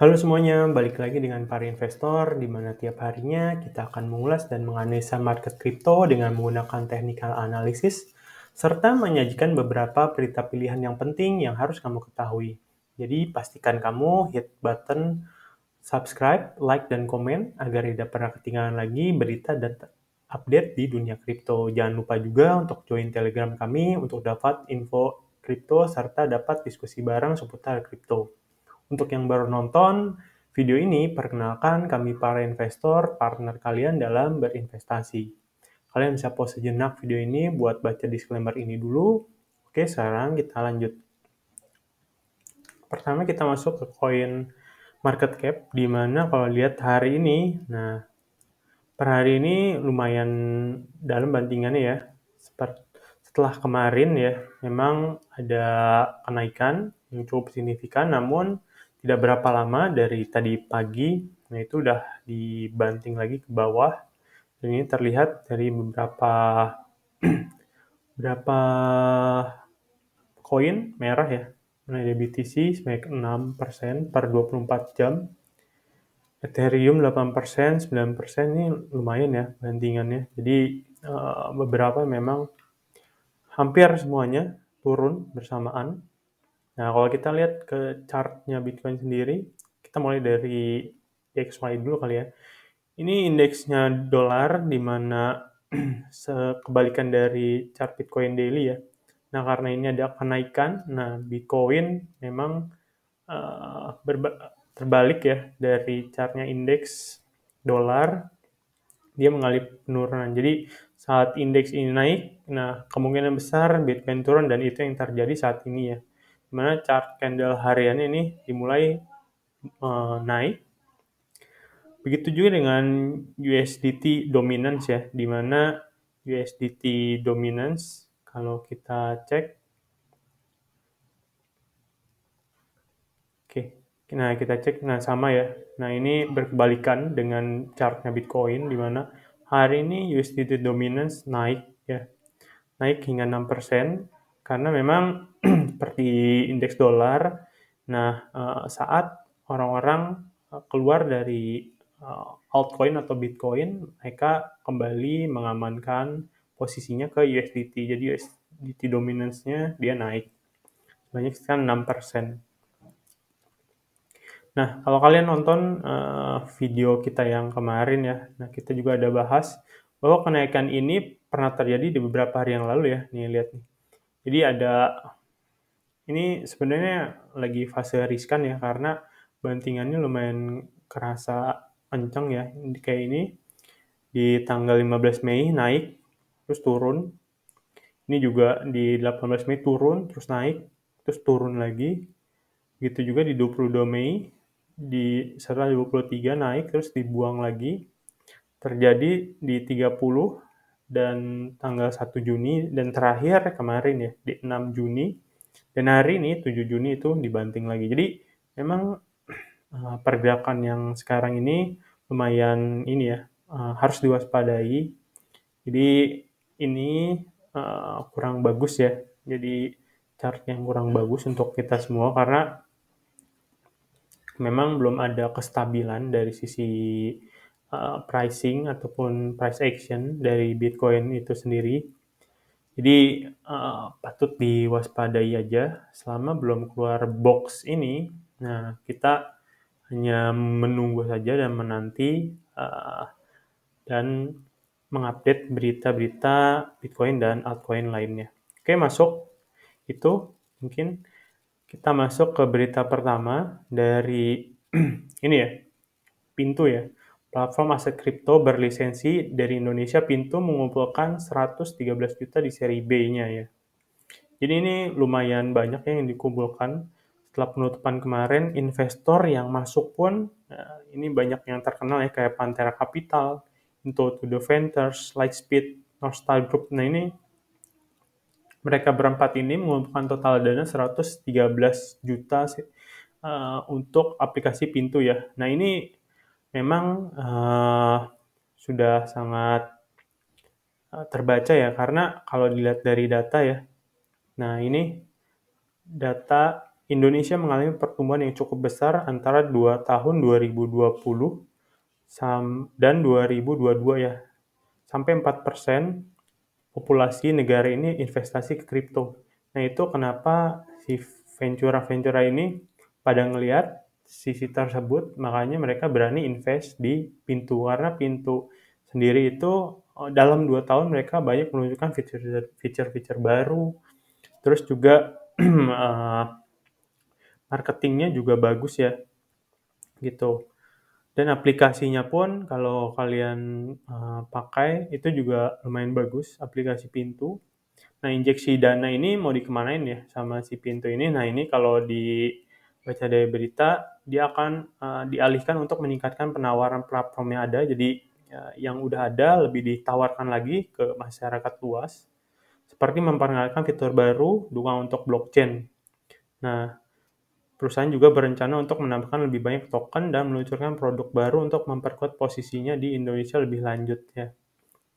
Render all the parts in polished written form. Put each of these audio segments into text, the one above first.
Halo semuanya, balik lagi dengan para investor, di mana tiap harinya kita akan mengulas dan menganalisa market kripto dengan menggunakan technical analysis, serta menyajikan beberapa berita pilihan yang penting yang harus kamu ketahui. Jadi pastikan kamu hit button subscribe, like, dan komen agar tidak pernah ketinggalan lagi berita dan update di dunia kripto. Jangan lupa juga untuk join Telegram kami untuk dapat info kripto serta dapat diskusi bareng seputar kripto. Untuk yang baru nonton video ini, perkenalkan kami para investor, partner kalian dalam berinvestasi. Kalian bisa pause sejenak video ini buat baca disclaimer ini dulu. Oke, sekarang kita lanjut. Pertama kita masuk ke coin market cap, di mana kalau lihat hari ini, nah per hari ini lumayan dalam bantingannya ya. Setelah kemarin ya, memang ada kenaikan yang cukup signifikan, namun tidak berapa lama dari tadi pagi, nah itu udah dibanting lagi ke bawah. Dan ini terlihat dari beberapa koin merah ya. Nah, ada BTC sebanyak 6% per 24 jam. Ethereum 8%, 9% ini lumayan ya bantingannya. Jadi beberapa memang hampir semuanya turun bersamaan. Nah, kalau kita lihat ke chartnya Bitcoin sendiri, kita mulai dari DXY dulu kali ya. Ini indeksnya dolar, di mana kebalikan dari chart Bitcoin daily ya. Nah, karena ini ada kenaikan, nah Bitcoin memang terbalik ya dari chartnya indeks dolar, dia mengalami penurunan. Jadi saat indeks ini naik, nah kemungkinan besar Bitcoin turun dan itu yang terjadi saat ini ya. Dimana chart candle harian ini dimulai naik. Begitu juga dengan USDT dominance ya, di mana USDT dominance kalau kita cek, oke, nah kita cek, nah sama ya. Nah ini berkebalikan dengan chartnya Bitcoin, di mana hari ini USDT dominance naik ya, naik hingga 6%, karena memang seperti indeks dolar, nah saat orang-orang keluar dari altcoin atau Bitcoin, mereka kembali mengamankan posisinya ke USDT. Jadi USDT dominance-nya dia naik. Banyak sekarang 6%. Nah, kalau kalian nonton video kita yang kemarin ya, nah kita juga ada bahas bahwa kenaikan ini pernah terjadi di beberapa hari yang lalu ya. Nih, lihat nih. Jadi ini sebenarnya lagi fase riskan ya, karena bantingannya lumayan kerasa kencang ya. Kayak ini, di tanggal 15 Mei naik, terus turun. Ini juga di 18 Mei turun, terus naik, terus turun lagi. Gitu juga di 22 Mei, setelah 23 naik, terus dibuang lagi. Terjadi di 30 dan tanggal 1 Juni, dan terakhir kemarin ya, di 6 Juni. Dan hari ini, 7 Juni itu dibanting lagi. Jadi memang pergerakan yang sekarang ini lumayan ini ya, harus diwaspadai. Jadi ini kurang bagus ya. Jadi chart yang kurang bagus untuk kita semua, karena memang belum ada kestabilan dari sisi pricing ataupun price action dari Bitcoin itu sendiri. Jadi patut diwaspadai aja selama belum keluar box ini. Nah, kita hanya menunggu saja dan menanti dan mengupdate berita-berita Bitcoin dan altcoin lainnya. Oke, masuk itu mungkin kita masuk ke berita pertama dari ini ya, Pintu ya. Platform aset kripto berlisensi dari Indonesia, Pintu, mengumpulkan 113 juta di seri B-nya ya. Jadi ini lumayan banyak yang dikumpulkan. Setelah penutupan kemarin, investor yang masuk pun ini banyak yang terkenal ya, kayak Pantera Capital, Into to the Ventures, Lightspeed, Northstar Group. Nah ini mereka berempat ini mengumpulkan total dana 113 juta untuk aplikasi Pintu ya. Nah ini memang sudah sangat terbaca ya, karena kalau dilihat dari data ya, nah ini data Indonesia mengalami pertumbuhan yang cukup besar antara tahun 2020 dan 2022 ya, sampai 4% populasi negara ini investasi ke kripto. Nah, itu kenapa si Ventura ini pada ngelihat sisi tersebut, makanya mereka berani invest di Pintu. Karena Pintu sendiri itu dalam 2 tahun mereka banyak menunjukkan fitur-fitur baru, terus juga marketingnya juga bagus ya, gitu. Dan aplikasinya pun kalau kalian pakai itu juga lumayan bagus, aplikasi Pintu. Nah, injeksi dana ini mau dikemanain ya sama si Pintu ini? Nah, ini kalau dibaca dari berita, dia akan dialihkan untuk meningkatkan penawaran platform yang ada. Jadi yang udah ada lebih ditawarkan lagi ke masyarakat luas, seperti memperkenalkan fitur baru, dukungan untuk blockchain. Nah, perusahaan juga berencana untuk menambahkan lebih banyak token dan meluncurkan produk baru untuk memperkuat posisinya di Indonesia lebih lanjut ya.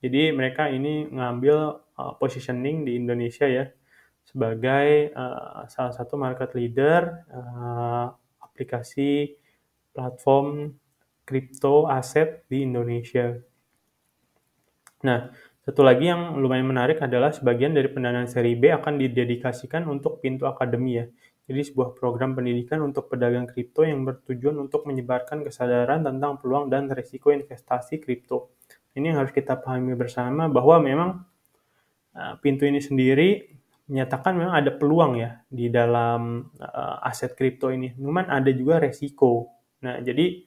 Jadi mereka ini ngambil positioning di Indonesia ya sebagai salah satu market leader aplikasi platform kripto aset di Indonesia. Nah, satu lagi yang lumayan menarik adalah sebagian dari pendanaan seri B akan didedikasikan untuk Pintu Akademi ya. Jadi sebuah program pendidikan untuk pedagang kripto yang bertujuan untuk menyebarkan kesadaran tentang peluang dan risiko investasi kripto. Ini yang harus kita pahami bersama bahwa memang Pintu ini sendiri menyatakan memang ada peluang ya di dalam aset kripto ini. Cuman ada juga resiko. Nah, jadi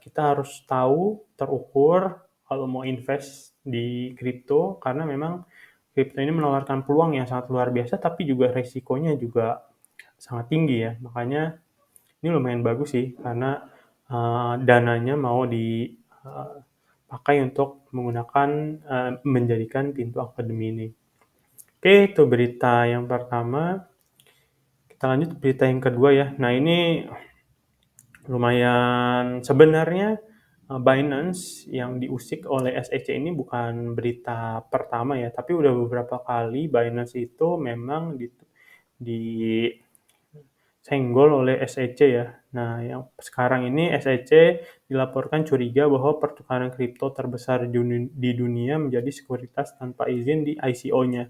kita harus tahu, terukur kalau mau invest di kripto karena memang kripto ini menawarkan peluang yang sangat luar biasa tapi juga resikonya juga sangat tinggi ya. Makanya ini lumayan bagus sih karena dananya mau dipakai untuk menggunakan menjadikan Pintu Akademi ini. Oke, itu berita yang pertama. Kita lanjut berita yang kedua ya. Nah, ini lumayan sebenarnya Binance yang diusik oleh SEC ini bukan berita pertama ya, tapi udah beberapa kali Binance itu memang disenggol oleh SEC ya. Nah, yang sekarang ini SEC dilaporkan curiga bahwa pertukaran kripto terbesar di dunia menjadi sekuritas tanpa izin di ICO-nya.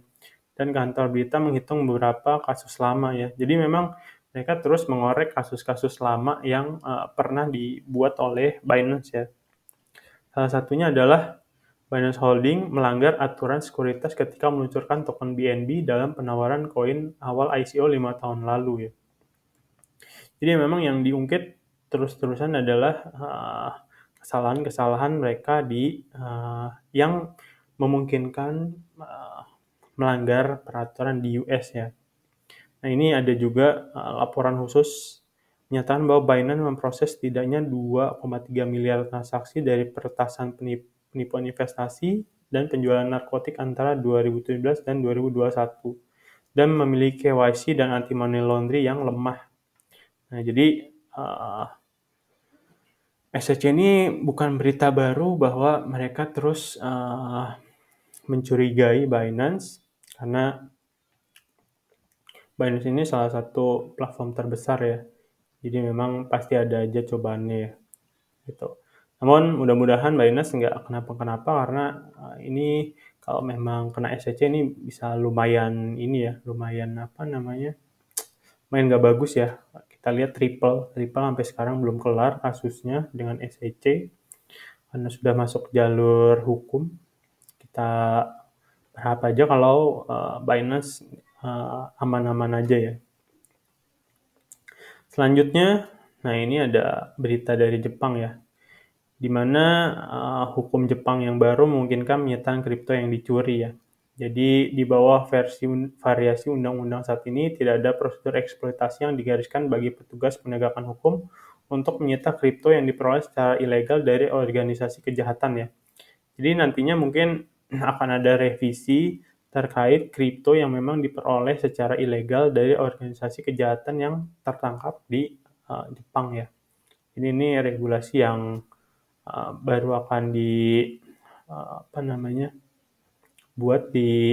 Dan kantor berita menghitung beberapa kasus lama ya. Jadi memang mereka terus mengorek kasus-kasus lama yang pernah dibuat oleh Binance ya. Salah satunya adalah Binance Holding melanggar aturan sekuritas ketika meluncurkan token BNB dalam penawaran koin awal ICO 5 tahun lalu ya. Jadi memang yang diungkit terus-terusan adalah kesalahan-kesalahan mereka yang memungkinkan melanggar peraturan di US ya. Nah, ini ada juga laporan khusus menyatakan bahwa Binance memproses setidaknya 2,3 miliar transaksi dari peretasan penipuan investasi dan penjualan narkotik antara 2017 dan 2021 dan memiliki KYC dan anti money laundry yang lemah. Nah, jadi SEC ini bukan berita baru bahwa mereka terus mencurigai Binance karena Binance ini salah satu platform terbesar ya. Jadi memang pasti ada aja cobaannya ya. Gitu. Namun mudah-mudahan Binance nggak kenapa-kenapa karena ini kalau memang kena SEC ini bisa lumayan ini ya, lumayan apa namanya, lumayan nggak bagus ya. Kita lihat Ripple sampai sekarang belum kelar kasusnya dengan SEC karena sudah masuk jalur hukum. Kita berharap aja kalau Binance aman-aman aja ya. Selanjutnya, nah ini ada berita dari Jepang ya, di mana hukum Jepang yang baru memungkinkan menyertakan kripto yang dicuri ya. Jadi di bawah variasi undang-undang saat ini tidak ada prosedur eksploitasi yang digariskan bagi petugas penegakan hukum untuk menyita kripto yang diperoleh secara ilegal dari organisasi kejahatan ya. Jadi nantinya mungkin akan ada revisi terkait kripto yang memang diperoleh secara ilegal dari organisasi kejahatan yang tertangkap di Jepang ya. Ini regulasi yang baru akan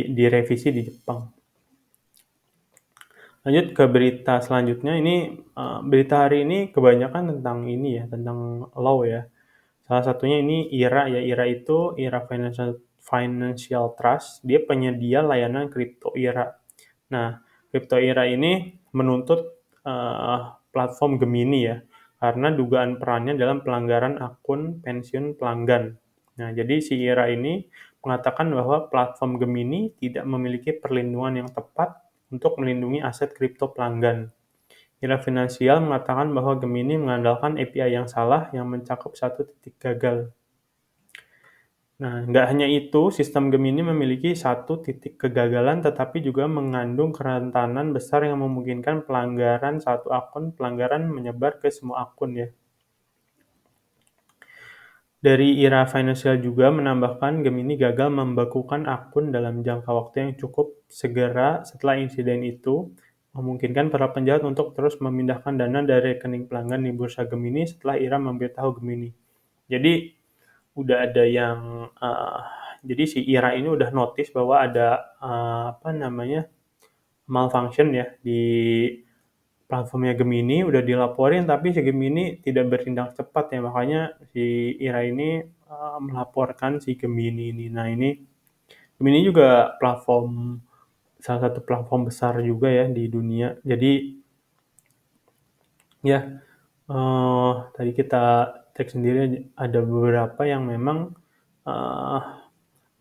direvisi di Jepang. Lanjut ke berita selanjutnya, ini berita hari ini kebanyakan tentang ini ya, tentang law ya. Salah satunya ini IRA ya, IRA itu IRA Financial Trust, dia penyedia layanan kripto IRA. Nah, kripto IRA ini menuntut platform Gemini ya, karena dugaan perannya dalam pelanggaran akun pensiun pelanggan. Nah, jadi si IRA ini mengatakan bahwa platform Gemini tidak memiliki perlindungan yang tepat untuk melindungi aset kripto pelanggan. IRA Finansial mengatakan bahwa Gemini mengandalkan API yang salah yang mencakup satu titik gagal. Nah, nggak hanya itu, sistem Gemini memiliki satu titik kegagalan tetapi juga mengandung kerentanan besar yang memungkinkan pelanggaran satu akun pelanggaran menyebar ke semua akun ya. Dari IRA Financial juga menambahkan Gemini gagal membekukan akun dalam jangka waktu yang cukup segera setelah insiden itu, memungkinkan para penjahat untuk terus memindahkan dana dari rekening pelanggan di bursa Gemini setelah IRA memberitahu Gemini. Jadi udah ada yang jadi si IRA ini udah notice bahwa ada malfunction ya di platformnya Gemini, udah dilaporin tapi si Gemini tidak bertindak cepat ya, makanya si IRA ini melaporkan si Gemini ini. Nah, ini Gemini juga salah satu platform besar juga ya di dunia. Jadi ya tadi kita cek sendiri ada beberapa yang memang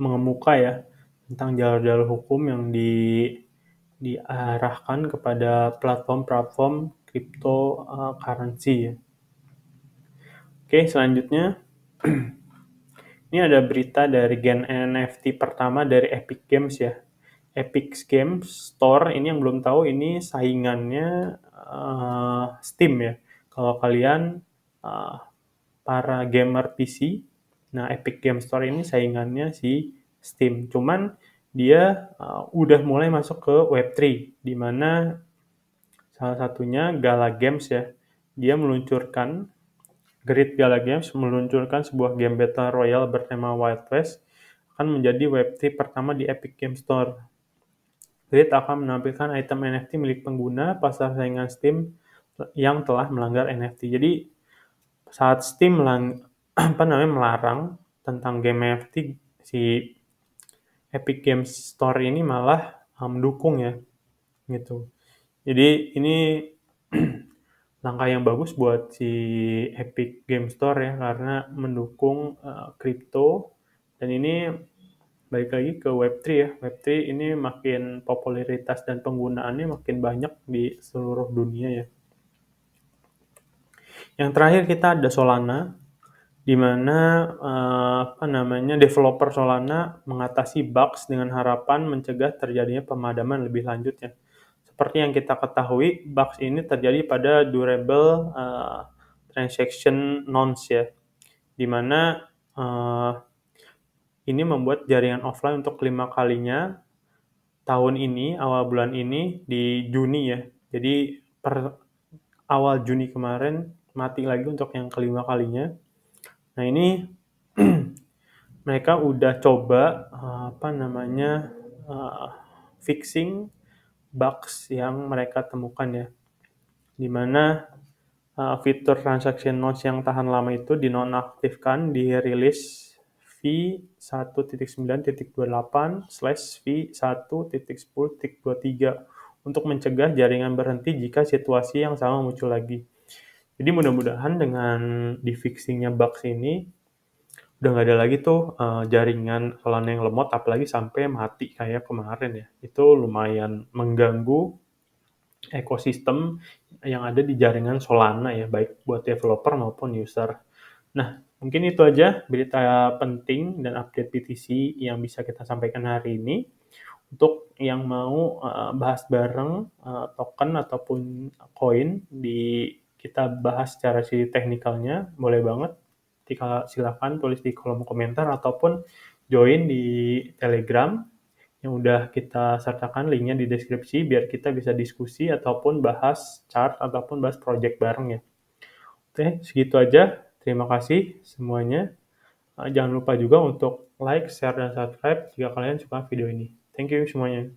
mengemuka ya tentang jalur-jalur hukum yang diarahkan kepada platform-platform cryptocurrency ya. Oke, selanjutnya ini ada berita dari gen NFT pertama dari Epic Games ya. Epic Games Store ini yang belum tahu ini saingannya Steam ya. Kalau kalian para gamer PC, nah Epic Games Store ini saingannya si Steam. Cuman dia udah mulai masuk ke Web3, di mana salah satunya Gala Games ya. Dia meluncurkan Great Gala Games meluncurkan sebuah game Battle Royale bertema Wild West akan menjadi Web3 pertama di Epic Games Store. Grid akan menampilkan item NFT milik pengguna pasar saingan Steam yang telah melanggar NFT. Jadi saat Steam melarang tentang game NFT, si Epic Games Store ini malah mendukung ya, gitu. Jadi ini langkah yang bagus buat si Epic Game Store ya, karena mendukung kripto dan ini balik lagi ke Web3 ya. Web3 ini makin popularitas dan penggunaannya makin banyak di seluruh dunia ya. Yang terakhir kita ada Solana, di mana developer Solana mengatasi bugs dengan harapan mencegah terjadinya pemadaman lebih lanjut ya. Seperti yang kita ketahui, bugs ini terjadi pada durable transaction nonce ya, di mana ini membuat jaringan offline untuk 5 kalinya tahun ini, awal bulan ini di Juni ya. Jadi per awal Juni kemarin mati lagi untuk yang kelima kalinya. Nah, ini mereka udah coba fixing bugs yang mereka temukan ya. Di mana fitur transaction nodes yang tahan lama itu dinonaktifkan di rilis v1.9.28/v1.10.23 untuk mencegah jaringan berhenti jika situasi yang sama muncul lagi. Jadi mudah-mudahan dengan di-fixingnya bugs ini udah nggak ada lagi tuh jaringan Solana yang lemot, apalagi sampai mati kayak kemarin ya. Itu lumayan mengganggu ekosistem yang ada di jaringan Solana ya, baik buat developer maupun user. Nah, mungkin itu aja berita penting dan update BTC yang bisa kita sampaikan hari ini. Untuk yang mau bahas bareng token ataupun koin, kita bahas secara teknikalnya, boleh banget. Silakan tulis di kolom komentar ataupun join di Telegram yang udah kita sertakan linknya di deskripsi biar kita bisa diskusi ataupun bahas chart ataupun bahas project bareng ya. Oke, segitu aja. Terima kasih semuanya. Jangan lupa juga untuk like, share, dan subscribe jika kalian suka video ini. Thank you semuanya.